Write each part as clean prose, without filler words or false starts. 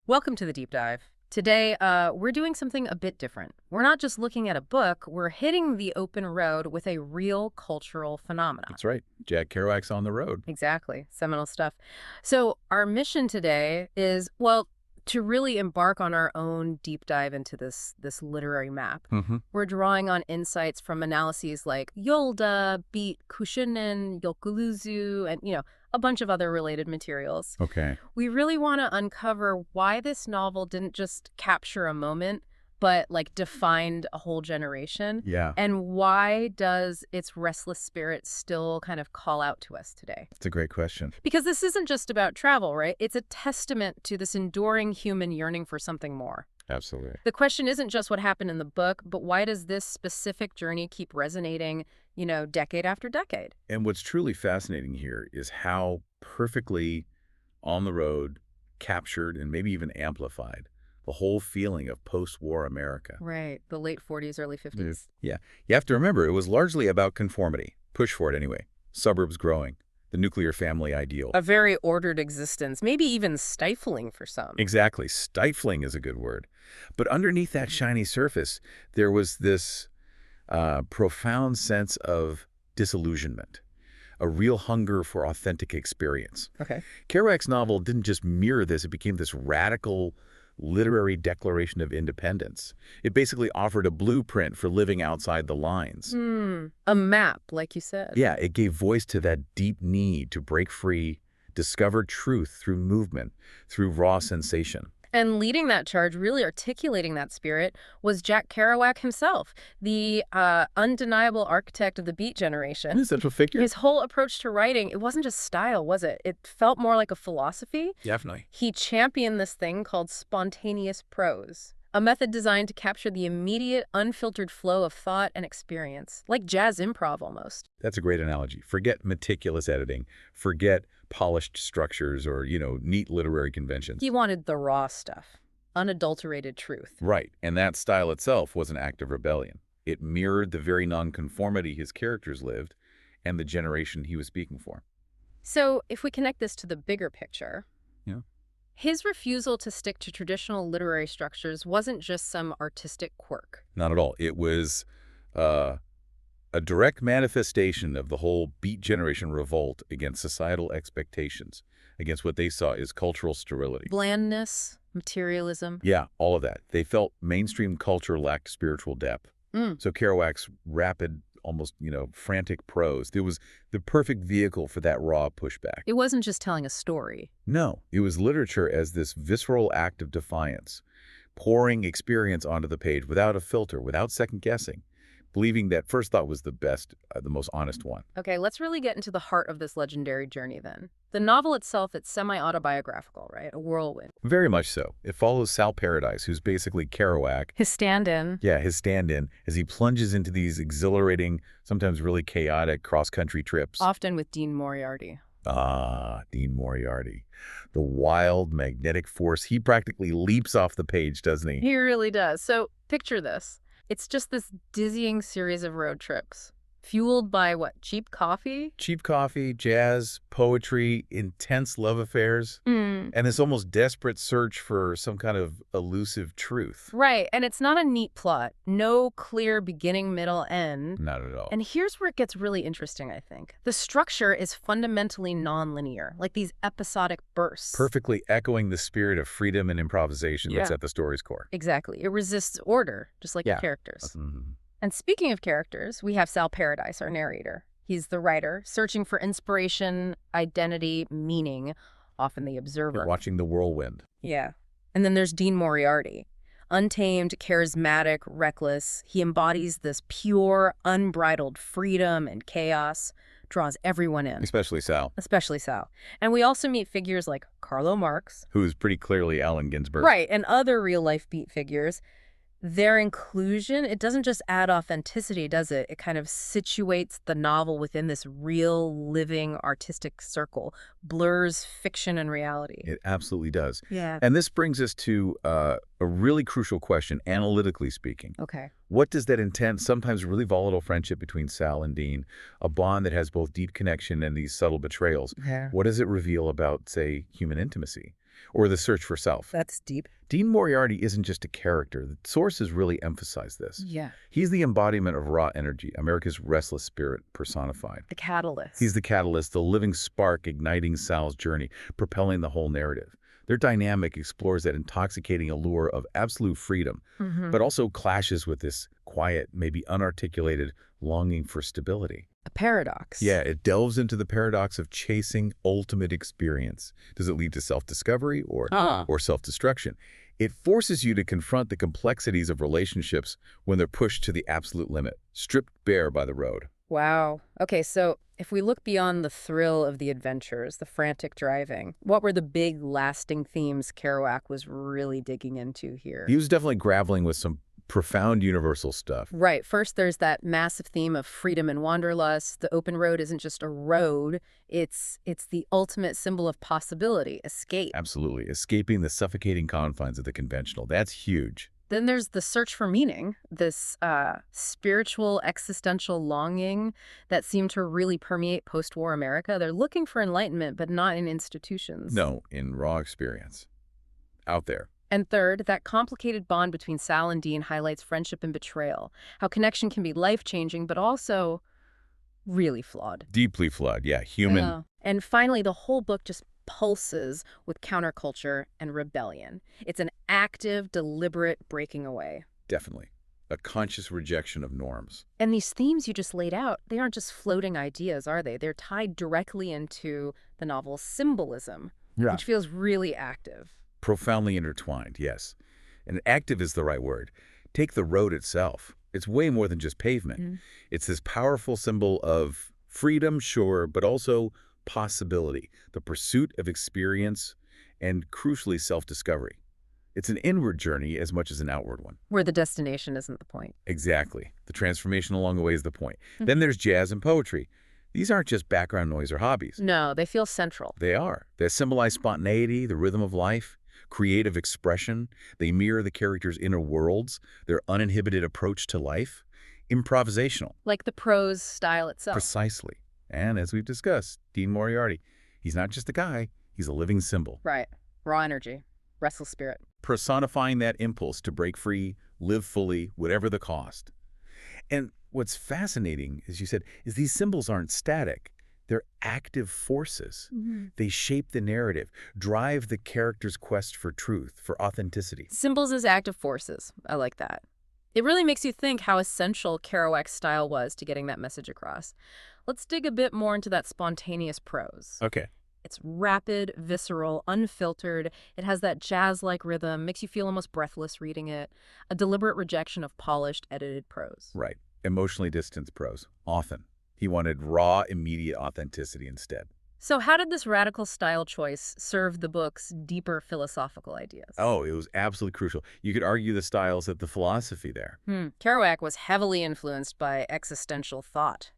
Welcome to the deep dive. Today, we're doing something a bit different. We're not just looking at a book, we're hitting the open road with a real cultural phenomenon. That's right. Jack Kerouac's on the road. Exactly, seminal stuff. So our mission today is, well, to really embark on our own deep dive into this literary map. We're drawing on insights from analyses like Yolda, Beat Kushinen, Yokuluzu, and, a bunch of other related materials. Okay. We really want to uncover why this novel didn't just capture a moment, but defined a whole generation. Yeah, And why does its restless spirit still kind of call out to us today? it's a great question. Because this isn't just about travel, right? It's a testament to this enduring human yearning for something more. Absolutely. The question isn't just what happened in the book, but why does this specific journey keep resonating, decade after decade? And what's truly fascinating here is how perfectly on the road captured and maybe even amplified the whole feeling of post-war America. Right. The late 40s, early 50s. Yeah. You have to remember, it was largely about conformity. Push for it anyway. Suburbs growing. The nuclear family ideal. A very ordered existence, maybe even stifling for some. Exactly. Stifling is a good word. But underneath that shiny surface, there was this profound sense of disillusionment, a real hunger for authentic experience. Okay. Kerouac's novel didn't just mirror this, it became this radical literary declaration of independence. It basically offered a blueprint for living outside the lines. A map, like you said. Yeah, it gave voice to that deep need to break free, discover truth through movement, through raw sensation. And leading that charge, really articulating that spirit, was Jack Kerouac himself, the undeniable architect of the Beat generation. Central figure? His whole approach to writing, it wasn't just style, was it? It felt more like a philosophy. Definitely. He championed this thing called spontaneous prose, a method designed to capture the immediate, unfiltered flow of thought and experience, like jazz improv almost. That's a great analogy. Forget meticulous editing. Forget polished structures or, neat literary conventions. He wanted the raw stuff, unadulterated truth. Right, and that style itself was an act of rebellion. It mirrored the very nonconformity his characters lived and the generation he was speaking for. So if we connect this to the bigger picture, Yeah. his refusal to stick to traditional literary structures wasn't just some artistic quirk. Not at all. It was a direct manifestation of the whole Beat generation revolt against societal expectations, against what they saw as cultural sterility. Blandness, materialism. Yeah, all of that. They felt mainstream culture lacked spiritual depth. So Kerouac's rapid, almost, frantic prose, it was the perfect vehicle for that raw pushback. It wasn't just telling a story. No, it was literature as this visceral act of defiance, pouring experience onto the page without a filter, without second guessing, believing that first thought was the best, the most honest one. Okay, let's really get into the heart of this legendary journey then. The novel itself, it's semi-autobiographical, right? A whirlwind. Very much so. It follows Sal Paradise, who's basically Kerouac. His stand-in. Yeah, his stand-in, as he plunges into these exhilarating, sometimes really chaotic cross-country trips. Often with Dean Moriarty. Ah, Dean Moriarty. The wild, magnetic force. He practically leaps off the page, doesn't he? He really does. So picture this. It's just this dizzying series of road trips, fueled by what, cheap coffee? Cheap coffee, jazz, poetry, intense love affairs, and this almost desperate search for some kind of elusive truth. Right, and it's not a neat plot. No clear beginning, middle, end. Not at all. And here's where it gets really interesting, I think. The structure is fundamentally nonlinear, like these episodic bursts. Perfectly echoing the spirit of freedom and improvisation that's at the story's core. Exactly. It resists order, just like the characters. And speaking of characters, we have Sal Paradise, our narrator. He's the writer, searching for inspiration, identity, meaning, often the observer. You're watching the whirlwind. Yeah. And then there's Dean Moriarty. Untamed, charismatic, reckless. He embodies this pure, unbridled freedom and chaos, draws everyone in. Especially Sal. Especially Sal. And we also meet figures like Carlo Marx. Who's pretty clearly Allen Ginsberg. Right, and other real-life Beat figures. Their inclusion, it doesn't just add authenticity, does it? It kind of situates the novel within this real, living, artistic circle, blurs fiction and reality. It absolutely does. Yeah. And this brings us to a really crucial question, analytically speaking. Okay. What does that intense, sometimes really volatile friendship between Sal and Dean, a bond that has both deep connection and these subtle betrayals, what does it reveal about, say, human intimacy? or the search for self. That's deep. Dean Moriarty isn't just a character. The sources really emphasize this. Yeah. He's the embodiment of raw energy, America's restless spirit personified. The catalyst. He's the catalyst, the living spark igniting Sal's journey, propelling the whole narrative. Their dynamic explores that intoxicating allure of absolute freedom, but also clashes with this quiet, maybe unarticulated longing for stability. A paradox. Yeah, it delves into the paradox of chasing ultimate experience. Does it lead to self-discovery or self-destruction? It forces you to confront the complexities of relationships when they're pushed to the absolute limit, stripped bare by the road. Wow. Okay, so if we look beyond the thrill of the adventures, the frantic driving, what were the big lasting themes Kerouac was really digging into here? He was definitely grappling with some profound universal stuff. Right. First, there's that massive theme of freedom and wanderlust. The open road isn't just a road. It's the ultimate symbol of possibility, escape. Absolutely. Escaping the suffocating confines of the conventional. That's huge. Then there's the search for meaning, this spiritual, existential longing that seemed to really permeate post-war America. They're looking for enlightenment, but not in institutions. No, in raw experience. Out there. And third, that complicated bond between Sal and Dean highlights friendship and betrayal, how connection can be life-changing, but also really flawed. Deeply flawed, yeah, human. Yeah. And finally, the whole book just pulses with counterculture and rebellion. It's an active, deliberate breaking away. Definitely. A conscious rejection of norms. And these themes you just laid out, they aren't just floating ideas, are they? They're tied directly into the novel's symbolism, which feels really active. Profoundly intertwined, yes. And active is the right word. Take the road itself. It's way more than just pavement. It's this powerful symbol of freedom, sure, but also possibility, the pursuit of experience, and crucially, self-discovery. It's an inward journey as much as an outward one. Where the destination isn't the point. Exactly. The transformation along the way is the point. Then there's jazz and poetry. These aren't just background noise or hobbies. No, they feel central. They are. They symbolize spontaneity, the rhythm of life, creative expression. They mirror the characters' inner worlds, their uninhibited approach to life. Improvisational. Like the prose style itself. Precisely. And as we've discussed, Dean Moriarty, he's not just a guy, he's a living symbol. Right. Raw energy. Restless spirit. Personifying that impulse to break free, live fully, whatever the cost. And what's fascinating, as you said, is these symbols aren't static. They're active forces. They shape the narrative, drive the character's quest for truth, for authenticity. Symbols as active forces. I like that. It really makes you think how essential Kerouac's style was to getting that message across. Let's dig a bit more into that spontaneous prose. Okay. It's rapid, visceral, unfiltered. It has that jazz-like rhythm, makes you feel almost breathless reading it. A deliberate rejection of polished, edited prose. Right. Emotionally distanced prose. Often. He wanted raw, immediate authenticity instead. So how did this radical style choice serve the book's deeper philosophical ideas? Oh, it was absolutely crucial. You could argue the styles at the philosophy there. Kerouac was heavily influenced by existential thought,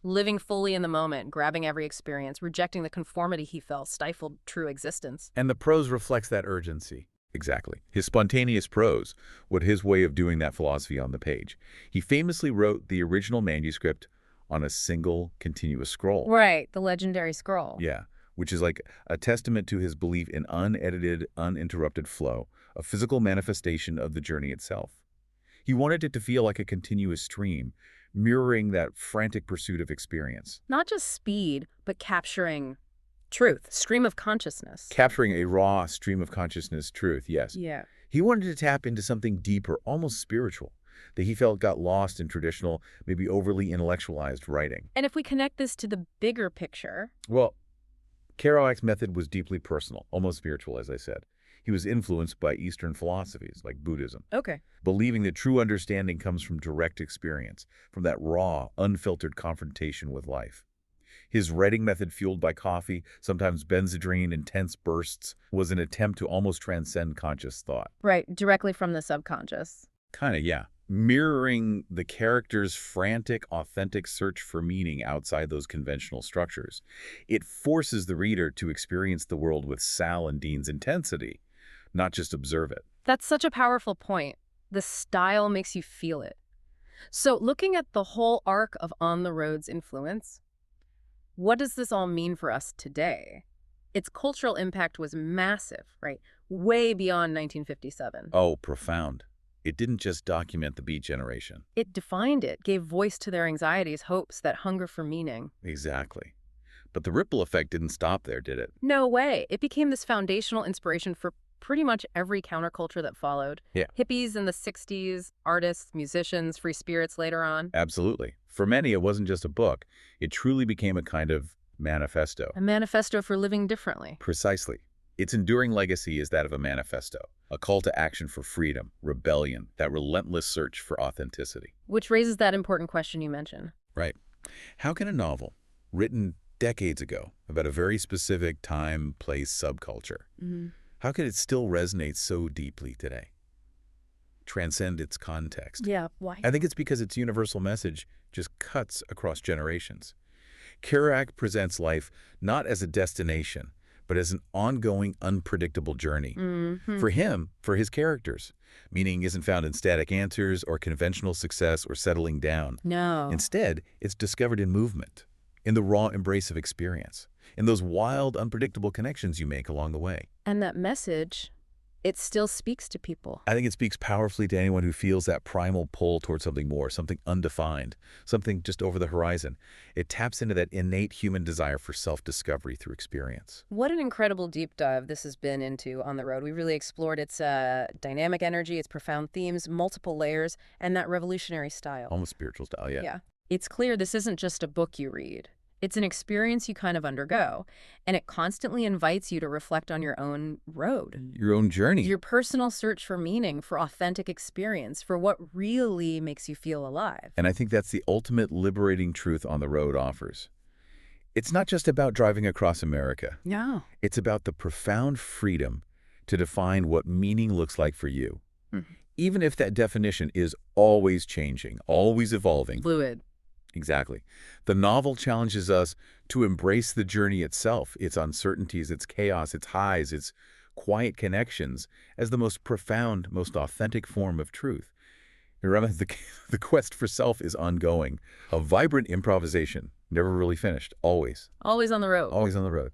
living fully in the moment, grabbing every experience, rejecting the conformity he felt stifled true existence. And the prose reflects that urgency. Exactly. His spontaneous prose, what his way of doing that philosophy on the page. He famously wrote the original manuscript on a single continuous scroll. Right, the legendary scroll. Yeah, which is like a testament to his belief in unedited, uninterrupted flow, a physical manifestation of the journey itself. He wanted it to feel like a continuous stream, mirroring that frantic pursuit of experience. Not just speed, but capturing truth, stream of consciousness. Capturing a raw stream of consciousness truth, yes. Yeah. He wanted to tap into something deeper, almost spiritual, that he felt got lost in traditional, maybe overly intellectualized writing. And if we connect this to the bigger picture... Well, Kerouac's method was deeply personal, almost spiritual, as I said. He was influenced by Eastern philosophies, like Buddhism. Okay. Believing that true understanding comes from direct experience, from that raw, unfiltered confrontation with life. His writing method, fueled by coffee, sometimes Benzedrine, intense bursts, was an attempt to almost transcend conscious thought. Right, directly from the subconscious. Kind of, yeah. Mirroring the character's frantic, authentic search for meaning outside those conventional structures. It forces the reader to experience the world with Sal and Dean's intensity, not just observe it. That's such a powerful point. The style makes you feel it. So looking at the whole arc of On the Road's influence, what does this all mean for us today? Its cultural impact was massive, right? Way beyond 1957. Oh, profound. It didn't just document the Beat generation. It defined it, gave voice to their anxieties, hopes, that hunger for meaning. Exactly. But the ripple effect didn't stop there, did it? No way. It became this foundational inspiration for pretty much every counterculture that followed. Yeah. Hippies in the 60s, artists, musicians, free spirits later on. Absolutely. For many, it wasn't just a book. It truly became a kind of manifesto. A manifesto for living differently. Precisely. Its enduring legacy is that of a manifesto, a call to action for freedom, rebellion, that relentless search for authenticity. Which raises that important question you mentioned. Right. How can a novel, written decades ago, about a very specific time, place, subculture, how can it still resonate so deeply today? Transcend its context. Yeah, why? I think it's because its universal message just cuts across generations. Kerouac presents life not as a destination, but as an ongoing, unpredictable journey. For him, for his characters, meaning isn't found in static answers or conventional success or settling down. No. Instead, it's discovered in movement, in the raw embrace of experience, in those wild, unpredictable connections you make along the way. And that message, it still speaks to people. I think it speaks powerfully to anyone who feels that primal pull towards something more, something undefined, something just over the horizon. It taps into that innate human desire for self-discovery through experience. What an incredible deep dive this has been into On the Road. We really explored its dynamic energy, its profound themes, multiple layers, and that revolutionary style. Almost spiritual style, yeah. Yeah. It's clear this isn't just a book you read. It's an experience you kind of undergo, and it constantly invites you to reflect on your own road. Your own journey. Your personal search for meaning, for authentic experience, for what really makes you feel alive. And I think that's the ultimate liberating truth On the Road offers. It's not just about driving across America. No. It's about the profound freedom to define what meaning looks like for you. Even if that definition is always changing, always evolving. Fluid. Exactly. The novel challenges us to embrace the journey itself, its uncertainties, its chaos, its highs, its quiet connections, as the most profound, most authentic form of truth. Remember, the quest for self is ongoing, a vibrant improvisation, never really finished, always. Always on the road. Always on the road.